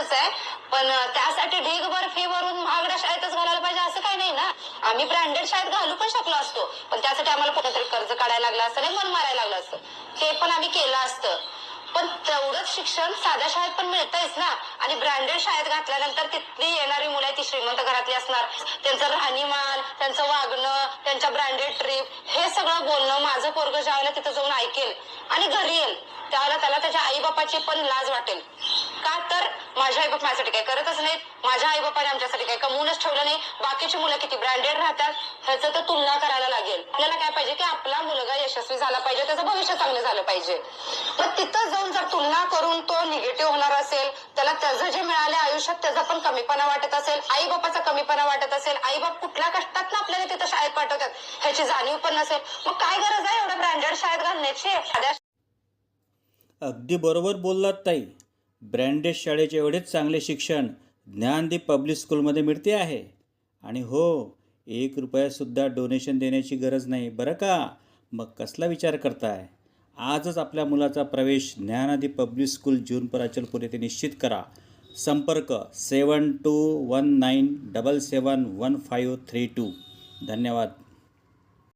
गरजेचंच आहे, पण त्यासाठी ढीगभर फी भरून महागड्या शाळेतच घालायला पाहिजे असं काही नाही ना. आम्ही ब्रँडेड शाळेत घालू पण शकलो असतो, पण त्यासाठी आम्हाला कुठेतरी कर्ज काढायला लागलं असतं, नाही मन मारायला लागलं असतं. ते पण आम्ही केलं असतं. पण तेवढंच शिक्षण साध्या शाळेत पण मिळतंयच ना. आणि ब्रँडेड शाळेत घातल्यानंतर तिथली येणारी मुलं आहे ती श्रीमंत घरातली असणार. त्यांचं राहणीमान, त्यांचं वागणं, त्यांच्या ब्रँडेड ट्रिप, हे सगळं बोलणं माझं पोरगं ज्यावेळेला तिथं जाऊन ऐकेल आणि घरी येईल त्यावेळेला त्याला त्याच्या आईबापाची पण लाज वाटेल. का तर माझ्या आईबाप माझ्यासाठी काही करतच नाहीत, माझ्या आईबापाने आमच्यासाठी काही कमवूनच ठेवलं नाही. बाकीची मुलं किती ब्रँडेड राहतात ह्याचं तर तुलना करायला लागेल. आपल्याला काय पाहिजे की आपला मुलगा यशस्वी झाला पाहिजे, त्याचं भविष्य चांगलं झालं पाहिजे. मग तिथं जाऊन जर तुलना करून तो निगेटिव्ह होणार असेल, त्याला त्याचं जे मिळाले आयुष्यात त्याचा पण कमीपणा वाटत असेल, आई बापाचा कमीपणा वाटत असेल, आई बाप कुठल्या कष्टात ना आपल्याला तिथं शाळेत पाठवतात ह्याची जाणीव पण नसेल, मग काय गरज आहे एवढ्या ब्रँडेड शाळेत घालण्याची. अगदी बरोबर बोललात ताई. ब्रँडेड शाळेचे एवढेच चांगले शिक्षण ज्ञानदीप पब्लिक स्कूलमध्ये मिळते आहे. आणि हो, 1 रुपयासुद्धा डोनेशन देण्याची गरज नाही बरं का. मग कसला विचार करताय? आजच आपल्या मुलाचा प्रवेश ज्ञानदीप पब्लिक स्कूल जूनपर अचलपूर येथे निश्चित करा. संपर्क 7219771532. धन्यवाद.